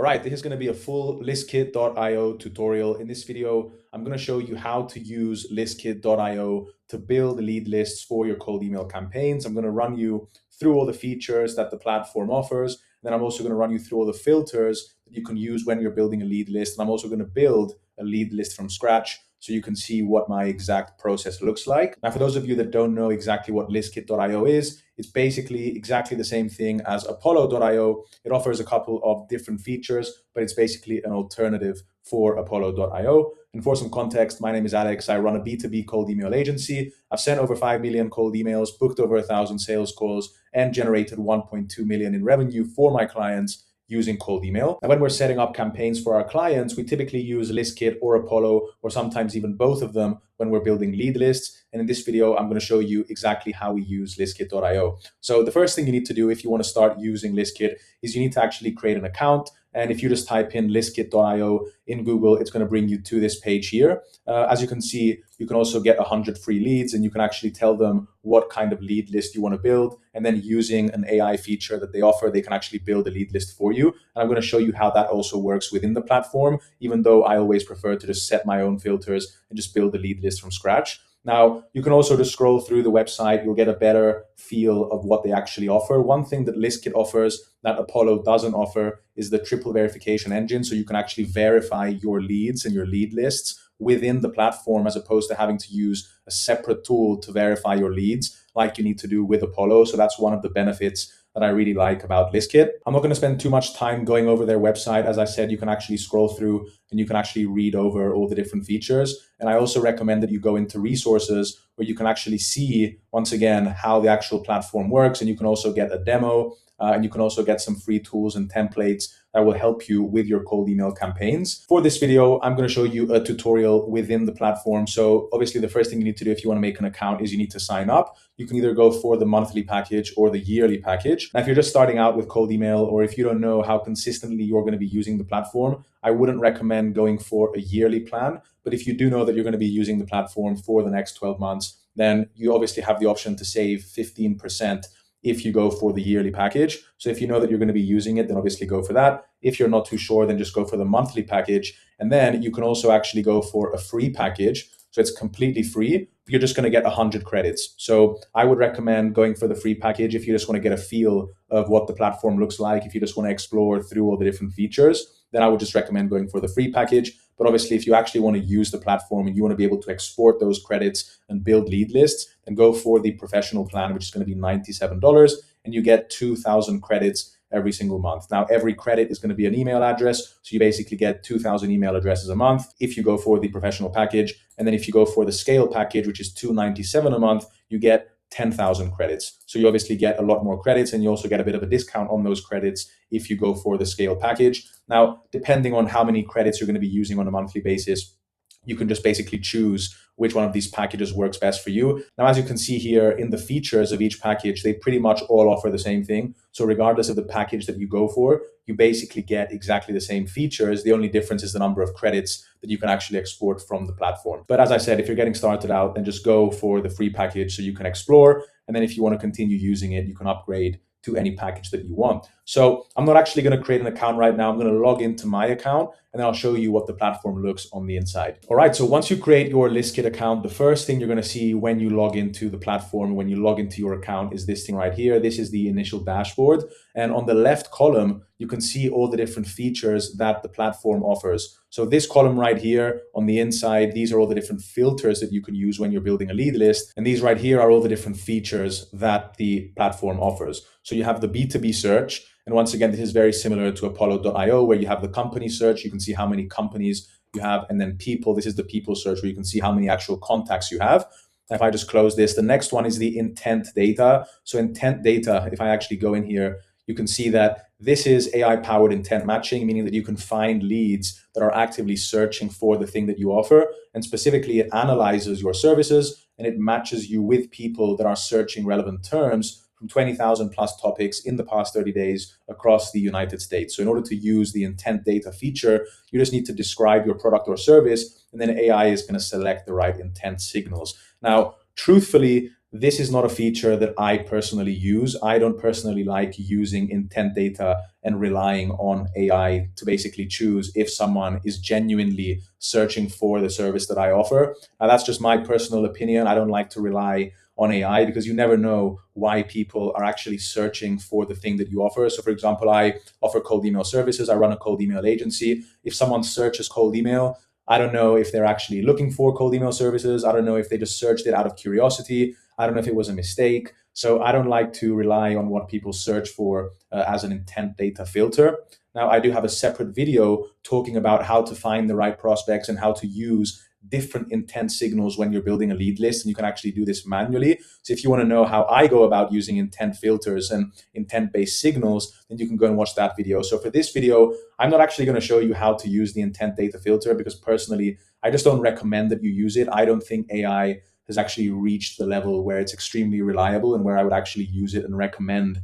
All right, this is going to be a full ListKit.io tutorial. In this video, I'm going to show you how to use ListKit.io to build lead lists for your cold email campaigns. I'm going to run you through all the features that the platform offers. Then I'm also going to run you through all the filters that you can use when you're building a lead list. And I'm also going to build a lead list from scratch so you can see what my exact process looks like. Now, for those of you that don't know exactly what ListKit.io is, it's basically exactly the same thing as Apollo.io. It offers a couple of different features, but it's basically an alternative for Apollo.io. And for some context, my name is Alex. I run a B2B cold email agency. I've sent over 5 million cold emails, booked over 1,000 sales calls, and generated 1.2 million in revenue for my clients using cold email. And when we're setting up campaigns for our clients, we typically use ListKit or Apollo, or sometimes even both of them when we're building lead lists. And in this video, I'm going to show you exactly how we use ListKit.io. So the first thing you need to do if you want to start using ListKit is you need to actually create an account. And if you just type in listkit.io in Google, it's going to bring you to this page here. As you can see, you can also get 100 free leads, and you can actually tell them what kind of lead list you want to build. And then using an AI feature that they offer, they can actually build a lead list for you. And I'm going to show you how that also works within the platform, even though I always prefer to just set my own filters and just build a lead list from scratch. Now, you can also just scroll through the website. You'll get a better feel of what they actually offer. One thing that ListKit offers that Apollo doesn't offer is the triple verification engine. So you can actually verify your leads and your lead lists within the platform, as opposed to having to use a separate tool to verify your leads like you need to do with Apollo. So that's one of the benefits that I really like about ListKit. I'm not going to spend too much time going over their website. As I said, you can actually scroll through and you can actually read over all the different features. And I also recommend that you go into resources where you can actually see, once again, how the actual platform works. And you can also get a demo and you can also get some free tools and templates that will help you with your cold email campaigns. For this video, I'm going to show you a tutorial within the platform. So obviously the first thing you need to do if you want to make an account is you need to sign up. You can either go for the monthly package or the yearly package. Now, if you're just starting out with cold email, or if you don't know how consistently you're going to be using the platform, I wouldn't recommend going for a yearly plan. But if you do know that you're going to be using the platform for the next 12 months, then you obviously have the option to save 15% if you go for the yearly package. So if you know that you're going to be using it, then obviously go for that. If you're not too sure, then just go for the monthly package. And then you can also actually go for a free package. So it's completely free. You're just going to get 100 credits. So I would recommend going for the free package if you just want to get a feel of what the platform looks like. If you just want to explore through all the different features, then I would just recommend going for the free package. But obviously, if you actually want to use the platform and you want to be able to export those credits and build lead lists, then go for the professional plan, which is going to be $97, and you get 2,000 credits every single month. Now, every credit is going to be an email address. So you basically get 2,000 email addresses a month if you go for the professional package. And then if you go for the scale package, which is $297 a month, you get 10,000 credits. So you obviously get a lot more credits, and you also get a bit of a discount on those credits if you go for the scale package. Now, depending on how many credits you're going to be using on a monthly basis, you can just basically choose which one of these packages works best for you. Now, as you can see here in the features of each package, they pretty much all offer the same thing. So regardless of the package that you go for, you basically get exactly the same features. The only difference is the number of credits that you can actually export from the platform. But as I said, if you're getting started out, then just go for the free package so you can explore. And then if you want to continue using it, you can upgrade to any package that you want. So I'm not actually going to create an account right now. I'm going to log into my account, and then I'll show you what the platform looks on the inside. All right, so once you create your ListKit account, the first thing you're going to see when you log into the platform, when you log into your account, is this thing right here. This is the initial dashboard. And on the left column, you can see all the different features that the platform offers. So this column right here on the inside, these are all the different filters that you can use when you're building a lead list. And these right here are all the different features that the platform offers. So you have the B2B search. And once again, this is very similar to Apollo.io, where you have the company search. You can see how many companies you have. And then people, this is the people search, where you can see how many actual contacts you have. If I just close this, the next one is the intent data. So intent data, if I actually go in here, you can see that this is AI-powered intent matching, meaning that you can find leads that are actively searching for the thing that you offer. And specifically, it analyzes your services and it matches you with people that are searching relevant terms from 20,000 plus topics in the past 30 days across the United States. So in order to use the intent data feature, you just need to describe your product or service, and then AI is going to select the right intent signals. Now, truthfully, this is not a feature that I personally use. I don't personally like using intent data and relying on AI to basically choose if someone is genuinely searching for the service that I offer. Now, that's just my personal opinion. I don't like to rely on AI because you never know why people are actually searching for the thing that you offer. So, for example, I offer cold email services. I run a cold email agency. If someone searches cold email, I don't know if they're actually looking for cold email services. I don't know if they just searched it out of curiosity. I don't know if it was a mistake. So I don't like to rely on what people search for as an intent data filter. Now, I do have a separate video talking about how to find the right prospects and how to use different intent signals when you're building a lead list. And you can actually do this manually. So if you want to know how I go about using intent filters and intent-based signals, then you can go and watch that video. So for this video, I'm not actually going to show you how to use the intent data filter because personally, I just don't recommend that you use it. I don't think AI has actually reached the level where it's extremely reliable and where I would actually use it and recommend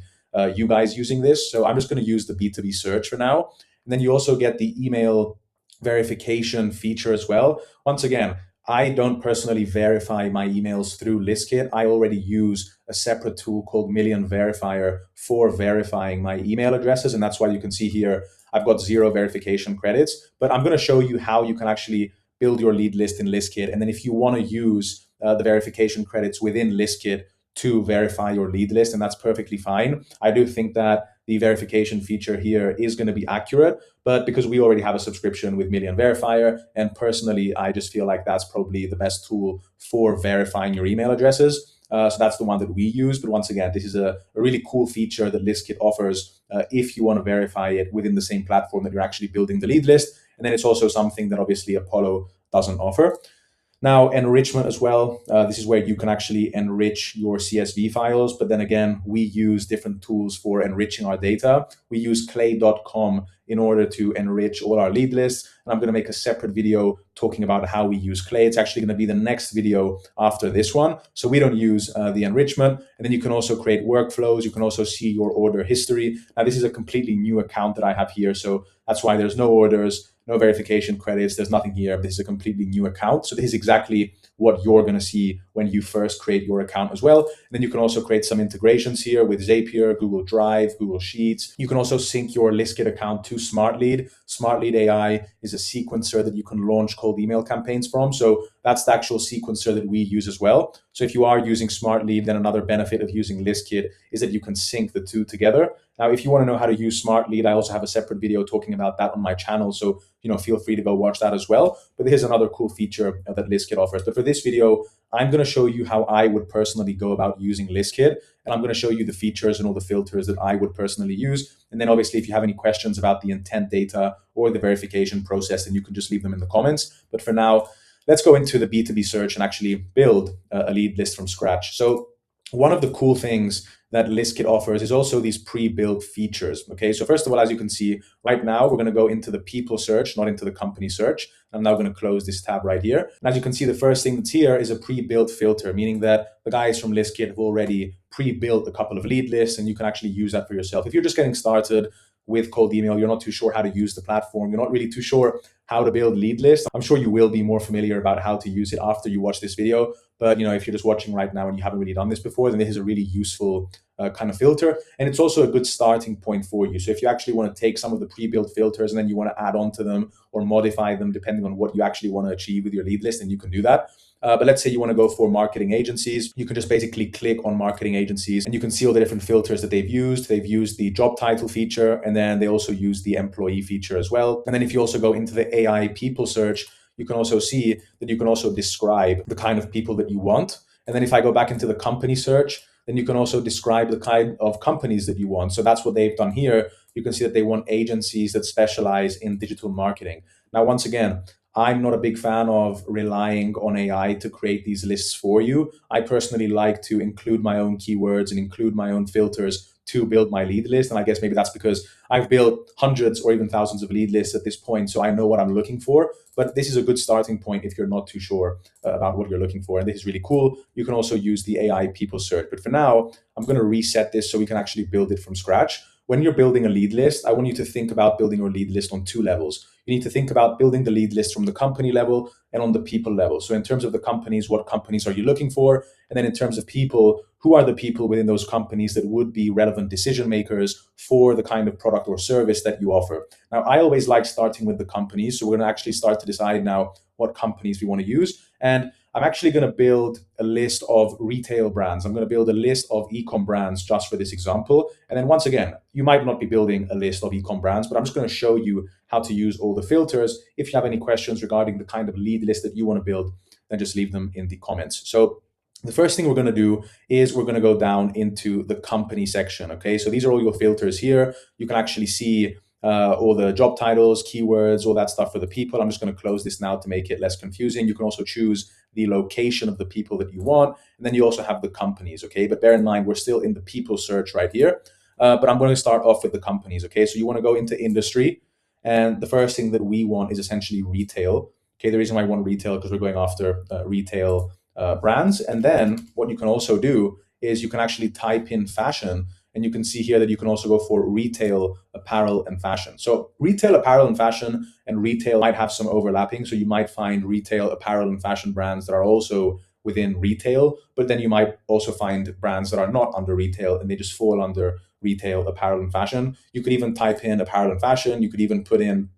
you guys using this. So I'm just going to use the B2B search for now. And then you also get the email verification feature as well. Once again, I don't personally verify my emails through ListKit. I already use a separate tool called Million Verifier for verifying my email addresses. And that's why you can see here, I've got 0 verification credits, but I'm going to show you how you can actually build your lead list in ListKit. And then if you want to use the verification credits within ListKit to verify your lead list, and that's perfectly fine. I do think that the verification feature here is going to be accurate, but because we already have a subscription with Million Verifier, and personally, I just feel like that's probably the best tool for verifying your email addresses. So that's the one that we use. But once again, this is a really cool feature that ListKit offers if you want to verify it within the same platform that you're actually building the lead list. And then it's also something that obviously Apollo doesn't offer. Now, enrichment as well. This is where you can actually enrich your CSV files. But then again, we use different tools for enriching our data. We use clay.com in order to enrich all our lead lists. And I'm going to make a separate video talking about how we use Clay. It's actually going to be the next video after this one. So we don't use the enrichment. And then you can also create workflows. You can also see your order history. Now, this is a completely new account that I have here. So that's why there's no orders, no verification credits. There's nothing here. This is a completely new account. So this is exactly what you're going to see when you first create your account as well. And then you can also create some integrations here with Zapier, Google Drive, Google Sheets. You can also sync your ListKit account to SmartLead. SmartLead AI is a sequencer that you can launch cold email campaigns from. So that's the actual sequencer that we use as well. So if you are using SmartLead, then another benefit of using ListKit is that you can sync the two together. Now, if you want to know how to use SmartLead, I also have a separate video talking about that on my channel. So, feel free to go watch that as well. But here's another cool feature that ListKit offers. But for this video, I'm going to show you how I would personally go about using ListKit. And I'm going to show you the features and all the filters that I would personally use. And then obviously, if you have any questions about the intent data or the verification process, then you can just leave them in the comments. But for now, let's go into the B2B search and actually build a lead list from scratch. So one of the cool things that ListKit offers is also these pre-built features. Okay, so first of all, as you can see, right now we're going to go into the people search, not into the company search. I'm now going to close this tab right here. And as you can see, the first thing that's here is a pre-built filter, meaning that the guys from ListKit have already pre-built a couple of lead lists, and you can actually use that for yourself. If you're just getting started with cold email, you're not too sure how to use the platform, you're not really too sure how to build lead lists, I'm sure you will be more familiar about how to use it after you watch this video. But if you're just watching right now and you haven't really done this before, then this is a really useful kind of filter. And it's also a good starting point for you. So if you actually want to take some of the pre-built filters and then you want to add on to them or modify them depending on what you actually want to achieve with your lead list, then you can do that. But let's say you want to go for marketing agencies. You can just basically click on marketing agencies and you can see all the different filters that they've used. They've used the job title feature, and then they also use the employee feature as well. And then if you also go into the AI people search, you can also see that you can also describe the kind of people that you want. And then if I go back into the company search, then you can also describe the kind of companies that you want. So that's what they've done here. You can see that they want agencies that specialize in digital marketing. Now, once again, I'm not a big fan of relying on AI to create these lists for you. I personally like to include my own keywords and include my own filters to build my lead list. And I guess maybe that's because I've built hundreds or even thousands of lead lists at this point, so I know what I'm looking for. But this is a good starting point if you're not too sure about what you're looking for. And this is really cool. You can also use the AI people search. But for now, I'm going to reset this so we can actually build it from scratch. when you're building a lead list, I want you to think about building your lead list on two levels. You need to think about building the lead list from the company level and on the people level. So in terms of the companies, what companies are you looking for? And then in terms of people, who are the people within those companies that would be relevant decision makers for the kind of product or service that you offer? Now, I always like starting with the companies. So we're going to actually start to decide now what companies we want to use. And I'm actually going to build a list of retail brands. I'm going to build a list of e-com brands just for this example. And then once again, you might not be building a list of e-com brands, but I'm just going to show you how to use all the filters. If you have any questions regarding the kind of lead list that you want to build, then just leave them in the comments. So the first thing we're going to do is we're going to go down into the company section. Okay, so these are all your filters here. You can actually see all the job titles, keywords, all that stuff for the people. I'm just going to close this now to make it less confusing. You can also choose the location of the people that you want. And then you also have the companies, okay? But bear in mind, we're still in the people search right here. But I'm going to start off with the companies, okay? So you want to go into industry. And the first thing that we want is essentially retail. Okay, the reason why I want retail because we're going after retail brands. And then what you can also do is you can actually type in fashion, and you can see here that you can also go for retail apparel and fashion. So retail apparel and fashion and retail might have some overlapping. So you might find retail apparel and fashion brands that are also within retail, but then you might also find brands that are not under retail and they just fall under retail apparel and fashion. You could even type in apparel and fashion. You could even put in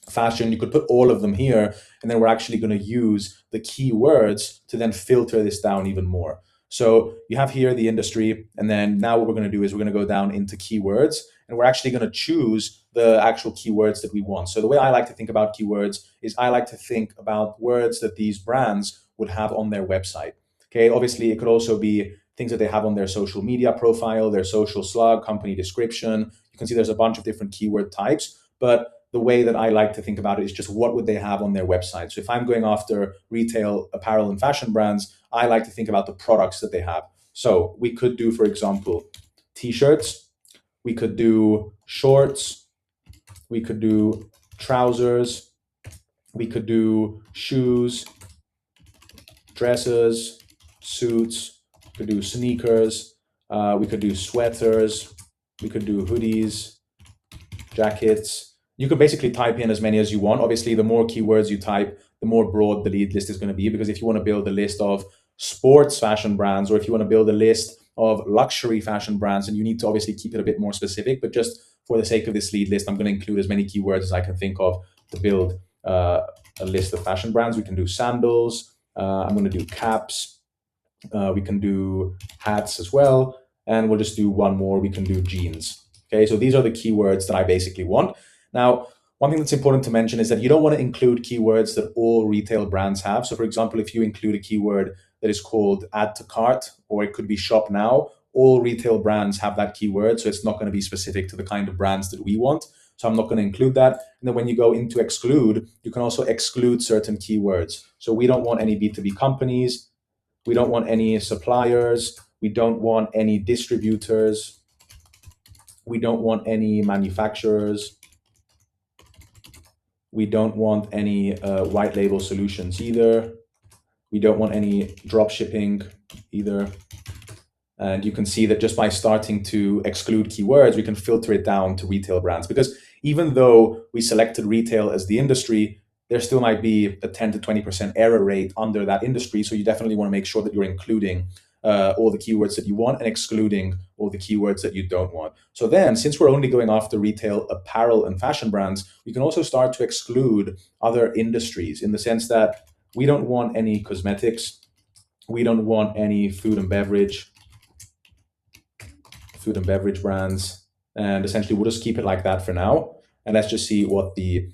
fashion. You could put all of them here, and then we're actually going to use the keywords to then filter this down even more. So you have here the industry, and then now what we're going to do is we're going to go down into keywords, and we're actually going to choose the actual keywords that we want. So the way I like to think about keywords is I like to think about words that these brands would have on their website. Okay, obviously it could also be things that they have on their social media profile, their social slug, company description. You can see there's a bunch of different keyword types, but the way that I like to think about it is just what would they have on their website. So if I'm going after retail apparel and fashion brands, I like to think about the products that they have. So we could do, for example, t-shirts, we could do shorts, we could do trousers, we could do shoes, dresses, suits, we could do sneakers, we could do sweaters, we could do hoodies, jackets. You can basically type in as many as you want. Obviously, the more keywords you type, the more broad the lead list is going to be, because if you want to build a list of sports fashion brands, or if you want to build a list of luxury fashion brands, and you need to obviously keep it a bit more specific, but just for the sake of this lead list, I'm going to include as many keywords as I can think of to build a list of fashion brands. We can do sandals. I'm going to do caps. We can do hats as well. And we'll just do one more. We can do jeans. Okay, so these are the keywords that I basically want. Now, one thing that's important to mention is that you don't want to include keywords that all retail brands have. So for example, if you include a keyword that is called add to cart, or it could be shop now, all retail brands have that keyword. So it's not going to be specific to the kind of brands that we want. So I'm not going to include that. And then when you go into exclude, you can also exclude certain keywords. So we don't want any B2B companies. We don't want any suppliers. We don't want any distributors. We don't want any manufacturers. We don't want any white label solutions either. We don't want any drop shipping either. And you can see that just by starting to exclude keywords, we can filter it down to retail brands. Because even though we selected retail as the industry, there still might be a 10 to 20% error rate under that industry. So you definitely want to make sure that you're including all the keywords that you want and excluding all the keywords that you don't want. So then, since we're only going after retail apparel and fashion brands, we can also start to exclude other industries, in the sense that we don't want any cosmetics, we don't want any food and beverage brands, and essentially we'll just keep it like that for now. And let's just see what the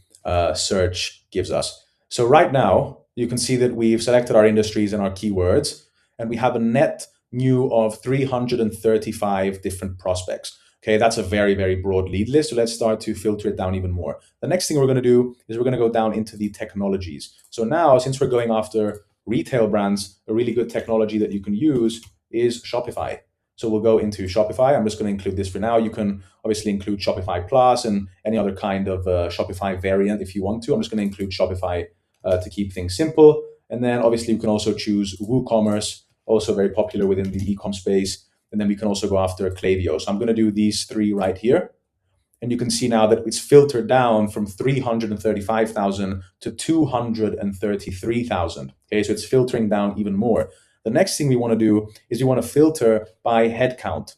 search gives us. So right now, you can see that we've selected our industries and our keywords, and we have a net new of 335 different prospects. Okay, that's a very, very broad lead list. So let's start to filter it down even more. The next thing we're going to do is we're going to go down into the technologies. So now, since we're going after retail brands, a really good technology that you can use is Shopify. So we'll go into Shopify. I'm just going to include this for now. You can obviously include Shopify Plus and any other kind of Shopify variant if you want to. I'm just going to include Shopify to keep things simple. And then obviously you can also choose WooCommerce, also very popular within the e-com space. And then we can also go after Klaviyo. So I'm going to do these three right here. And you can see now that it's filtered down from 335,000 to 233,000. Okay, so it's filtering down even more. The next thing we want to do is we want to filter by headcount.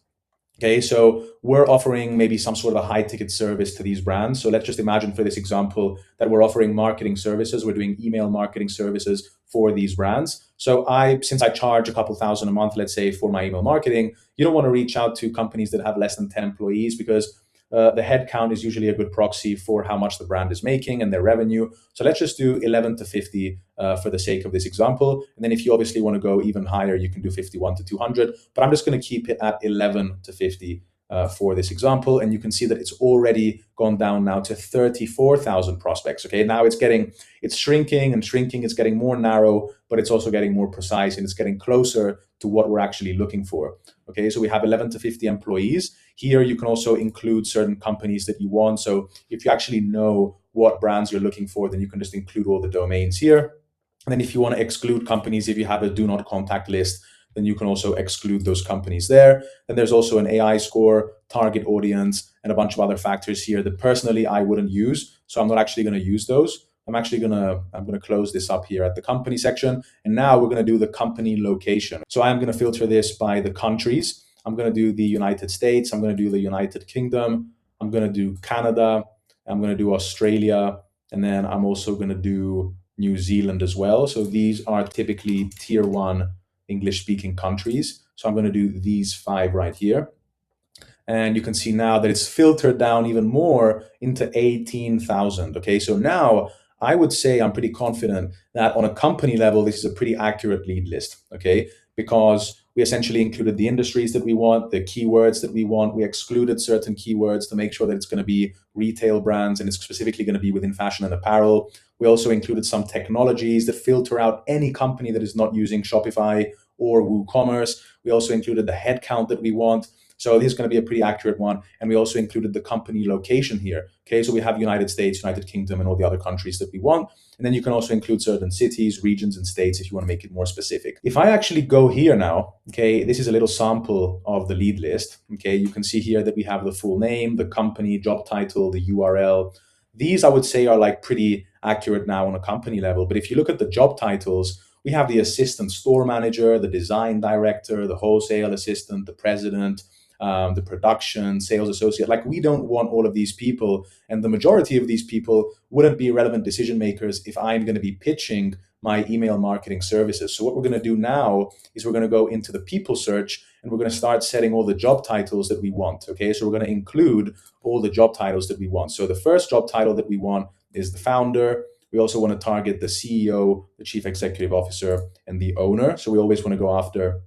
Okay, so we're offering maybe some sort of a high ticket service to these brands. So let's just imagine for this example that we're offering marketing services. We're doing email marketing services for these brands. So since I charge a couple thousand a month, let's say for my email marketing, you don't want to reach out to companies that have less than 10 employees because the headcount is usually a good proxy for how much the brand is making and their revenue. So let's just do 11 to 50 for the sake of this example. And then if you obviously want to go even higher, you can do 51 to 200. But I'm just going to keep it at 11 to 50 for this example. And you can see that it's already gone down now to 34,000 prospects. Okay, now it's shrinking and shrinking. It's getting more narrow, but it's also getting more precise and it's getting closer to what we're actually looking for. Okay, so we have 11 to 50 employees. Here you can also include certain companies that you want. So if you actually know what brands you're looking for, then you can just include all the domains here. And then if you want to exclude companies, if you have a do not contact list, then you can also exclude those companies there. Then there's also an AI score, target audience, and a bunch of other factors here that personally I wouldn't use. So I'm not actually going to use those. I'm going to close this up here at the company section. And now we're going to do the company location. So I'm going to filter this by the countries. I'm going to do the United States. I'm going to do the United Kingdom. I'm going to do Canada. I'm going to do Australia. And then I'm also going to do New Zealand as well. So these are typically tier 1 English speaking countries. So I'm going to do these 5 right here. And you can see now that it's filtered down even more into 18,000. Okay, so now I would say I'm pretty confident that on a company level, this is a pretty accurate lead list. Okay, because we essentially included the industries that we want, the keywords that we want. We excluded certain keywords to make sure that it's going to be retail brands and it's specifically going to be within fashion and apparel. We also included some technologies that filter out any company that is not using Shopify or WooCommerce. We also included the headcount that we want. So this is going to be a pretty accurate one. And we also included the company location here. Okay, so we have United States, United Kingdom, and all the other countries that we want. And then you can also include certain cities, regions, and states if you want to make it more specific. If I actually go here now, okay, this is a little sample of the lead list. Okay, you can see here that we have the full name, the company, job title, the URL. These I would say are like pretty accurate now on a company level. But if you look at the job titles, we have the assistant store manager, the design director, the wholesale assistant, the president, the production, sales associate. Like, we don't want all of these people. And the majority of these people wouldn't be relevant decision makers if I'm going to be pitching my email marketing services. So what we're going to do now is we're going to go into the people search and we're going to start setting all the job titles that we want. Okay, so we're going to include all the job titles that we want. So the first job title that we want is the founder. We also want to target the CEO, the chief executive officer, and the owner. So we always want to go after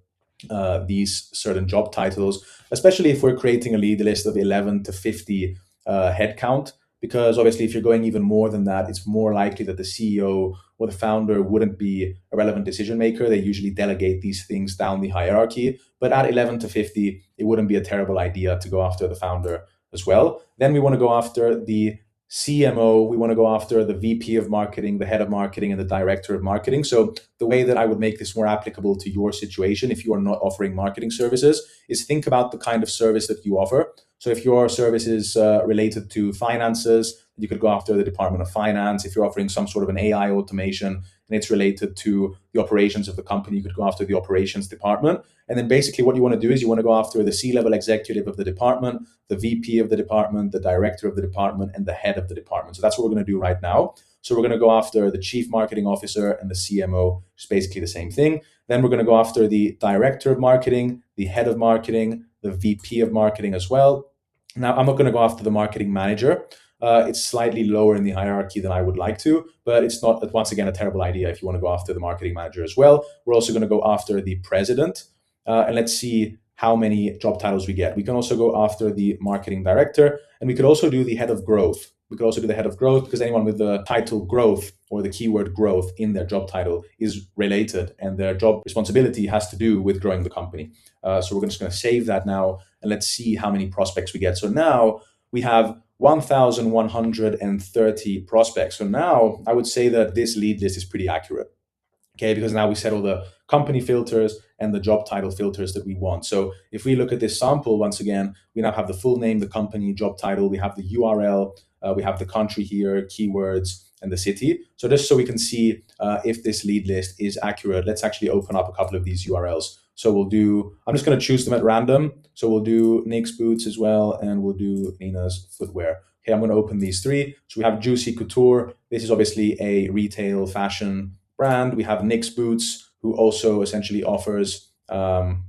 these certain job titles, especially if we're creating a lead list of 11 to 50 headcount, because obviously if you're going even more than that, it's more likely that the CEO or the founder wouldn't be a relevant decision maker. They usually delegate these things down the hierarchy, but at 11 to 50, it wouldn't be a terrible idea to go after the founder as well. Then we want to go after the CMO, we want to go after the VP of marketing, the head of marketing, and the director of marketing. So the way that I would make this more applicable to your situation, if you are not offering marketing services, is think about the kind of service that you offer. So if your service is related to finances, you could go after the Department of Finance. If you're offering some sort of an AI automation and it's related to the operations of the company, you could go after the operations department. And then basically what you want to do is you want to go after the C-level executive of the department, the VP of the department, the director of the department, and the head of the department. So that's what we're going to do right now. So we're going to go after the chief marketing officer and the CMO, which is basically the same thing. Then we're going to go after the director of marketing, the head of marketing, the VP of marketing as well. Now, I'm not going to go after the marketing manager. It's slightly lower in the hierarchy than I would like to, but it's not, once again, a terrible idea if you want to go after the marketing manager as well. We're also going to go after the president, and let's see how many job titles we get. We can also go after the marketing director, and we could also do the head of growth. We could also do the head of growth because anyone with the title growth or the keyword growth in their job title is related, and their job responsibility has to do with growing the company. So we're just going to save that now, and let's see how many prospects we get. So now we have 1,130 prospects. So now I would say that this lead list is pretty accurate. Okay, because now we set all the company filters and the job title filters that we want. So if we look at this sample, once again, we now have the full name, the company, job title, we have the URL, we have the country here, keywords, and the city. So just so we can see if this lead list is accurate, let's actually open up a couple of these URLs. So I'm just going to choose them at random. So we'll do Nick's Boots as well, and we'll do Nina's Footwear. Okay, I'm going to open these three. So we have Juicy Couture. This is obviously a retail fashion brand. We have Nick's Boots, who also essentially offers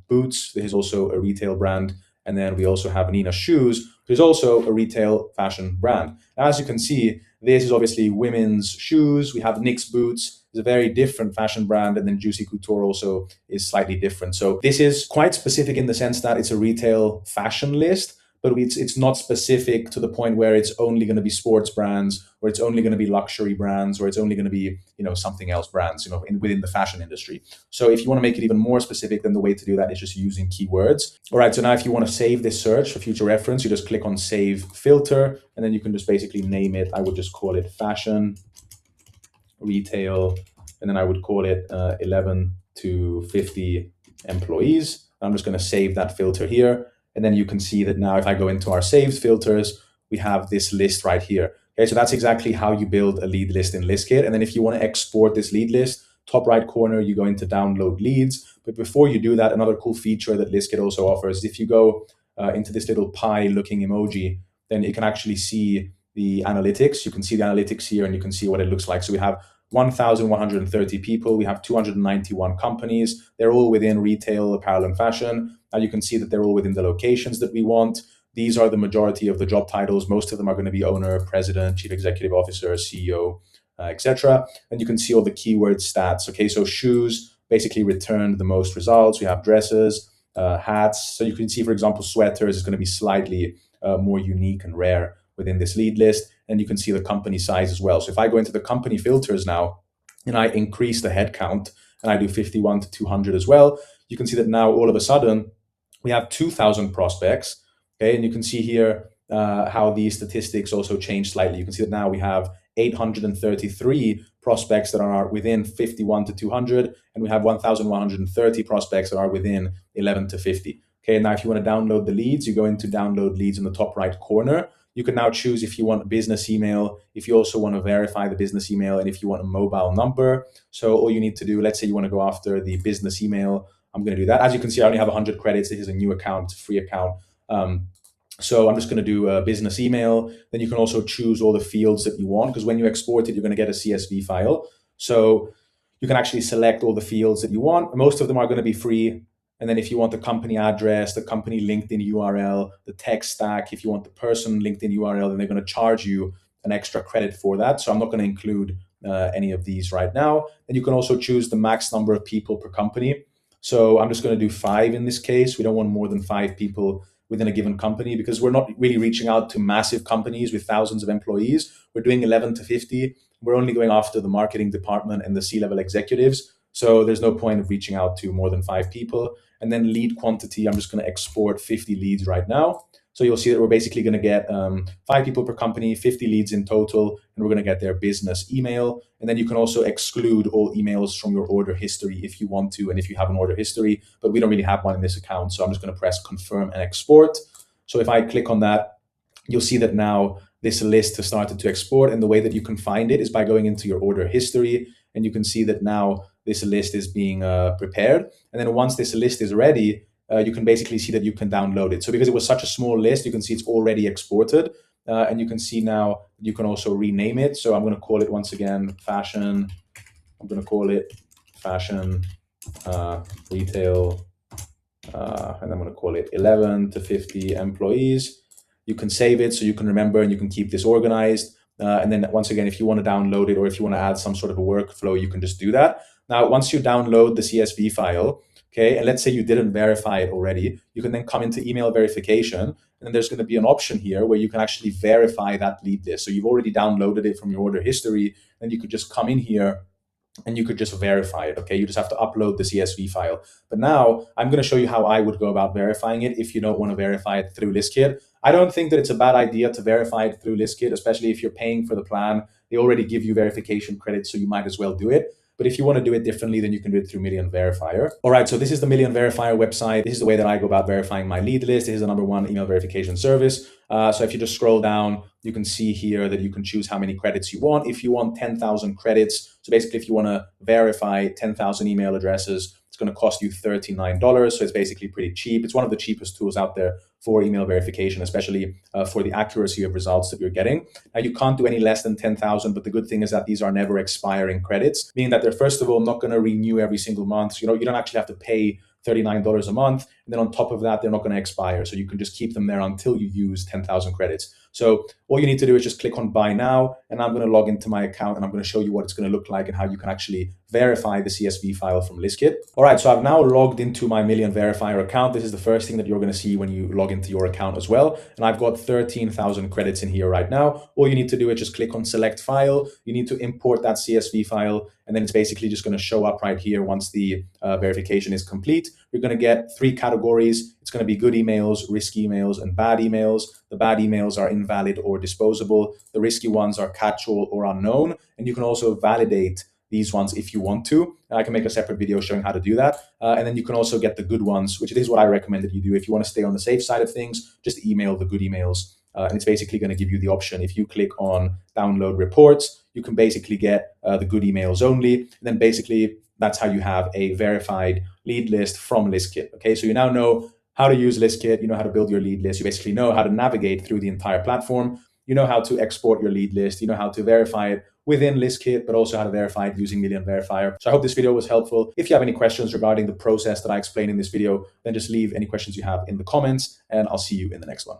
boots. This is also a retail brand. And then we also have Nina Shoes, which is also a retail fashion brand. Now, as you can see, this is obviously women's shoes. We have Nick's Boots. It's a very different fashion brand. And then Juicy Couture also is slightly different. So this is quite specific in the sense that it's a retail fashion list, but it's not specific to the point where it's only going to be sports brands, or it's only going to be luxury brands, or it's only going to be, something else brands, within the fashion industry. So if you want to make it even more specific, then the way to do that is just using keywords. All right, so now if you want to save this search for future reference, you just click on Save Filter, and then you can just basically name it. I would just call it fashion, retail, and then I would call it 11 to 50 employees. I'm just going to save that filter here. And then you can see that now if I go into our saved filters, we have this list right here. Okay, so that's exactly how you build a lead list in ListKit. And then if you want to export this lead list, top right corner, you go into download leads. But before you do that, another cool feature that ListKit also offers is if you go into this little pie looking emoji, then you can actually see the analytics. You can see the analytics here and you can see what it looks like. So we have 1,130 people. We have 291 companies. They're all within retail, apparel, and fashion. And you can see that they're all within the locations that we want. These are the majority of the job titles. Most of them are going to be owner, president, chief executive officer, CEO, etc. And you can see all the keyword stats. Okay, so shoes basically returned the most results. We have dresses, hats. So you can see, for example, sweaters is going to be slightly more unique and rare within this lead list. And you can see the company size as well. So if I go into the company filters now and I increase the headcount and I do 51 to 200 as well, you can see that now all of a sudden we have 2,000 prospects. Okay, and you can see here how these statistics also change slightly. You can see that now we have 833 prospects that are within 51 to 200, and we have 1,130 prospects that are within 11 to 50. Okay, now if you want to download the leads, you go into download leads in the top right corner. You can now choose if you want a business email, if you also want to verify the business email, and if you want a mobile number. So all you need to do, let's say you want to go after the business email, I'm going to do that. As you can see, I only have 100 credits. This is a new account, it's a free account. So I'm just going to do a business email. Then you can also choose all the fields that you want, because when you export it, you're going to get a CSV file. So you can actually select all the fields that you want. Most of them are going to be free. And then if you want the company address, the company LinkedIn URL, the tech stack, if you want the person LinkedIn URL, then they're going to charge you an extra credit for that. So I'm not going to include any of these right now. And you can also choose the max number of people per company. So I'm just going to do 5 in this case. We don't want more than 5 people within a given company because we're not really reaching out to massive companies with thousands of employees. We're doing 11 to 50. We're only going after the marketing department and the C-level executives. So there's no point of reaching out to more than 5 people. And then lead quantity, I'm just going to export 50 leads right now. So you'll see that we're basically going to get 5 people per company, 50 leads in total, and we're going to get their business email. And then you can also exclude all emails from your order history if you want to, and if you have an order history, but we don't really have one in this account. So I'm just going to press confirm and export. So if I click on that, you'll see that now this list has started to export. And the way that you can find it is by going into your order history. And you can see that now this list is being prepared. And then once this list is ready, you can basically see that you can download it. So because it was such a small list, you can see it's already exported. And you can see now you can also rename it. So I'm going to call it once again fashion. I'm going to call it fashion retail. And I'm going to call it 11 to 50 employees. You can save it so you can remember and you can keep this organized. And then once again, if you want to download it or if you want to add some sort of a workflow, you can just do that. Now, once you download the CSV file, okay, and let's say you didn't verify it already, you can then come into email verification. And there's going to be an option here where you can actually verify that lead list. So you've already downloaded it from your order history, and you could just come in here and you could just verify it. Okay, you just have to upload the CSV file. But now I'm going to show you how I would go about verifying it if you don't want to verify it through ListKit. I don't think that it's a bad idea to verify it through ListKit, especially if you're paying for the plan. They already give you verification credits, so you might as well do it. But if you want to do it differently, then you can do it through Million Verifier. All right, so this is the Million Verifier website. This is the way that I go about verifying my lead list. This is the #1 email verification service. So if you just scroll down, you can see here that you can choose how many credits you want. If you want 10,000 credits, so basically if you want to verify 10,000 email addresses, it's going to cost you $39. So it's basically pretty cheap. It's one of the cheapest tools out there for email verification, especially for the accuracy of results that you're getting. Now, you can't do any less than 10,000, but the good thing is that these are never expiring credits, meaning that they're, first of all, not going to renew every single month. So, you don't actually have to pay $39 a month. And then on top of that, they're not going to expire. So you can just keep them there until you use 10,000 credits. So all you need to do is just click on buy now. And I'm going to log into my account and I'm going to show you what it's going to look like and how you can actually verify the CSV file from ListKit. All right, so I've now logged into my Million Verifier account. This is the first thing that you're going to see when you log into your account as well. And I've got 13,000 credits in here right now. All you need to do is just click on select file. You need to import that CSV file. And then it's basically just going to show up right here once the verification is complete. You're going to get 3 categories. It's going to be good emails, risky emails, and bad emails. The bad emails are invalid or disposable. The risky ones are catch-all or unknown. And you can also validate these ones if you want to. And I can make a separate video showing how to do that. And then you can also get the good ones, which is what I recommend that you do. If you want to stay on the safe side of things, just email the good emails. And it's basically going to give you the option. If you click on download reports, you can basically get the good emails only. And then basically that's how you have a verified lead list from ListKit. Okay, so you now know how to use ListKit. You know how to build your lead list. You basically know how to navigate through the entire platform. You know how to export your lead list. You know how to verify it within ListKit, but also how to verify it using Million Verifier. So I hope this video was helpful. If you have any questions regarding the process that I explained in this video, then just leave any questions you have in the comments, and I'll see you in the next one.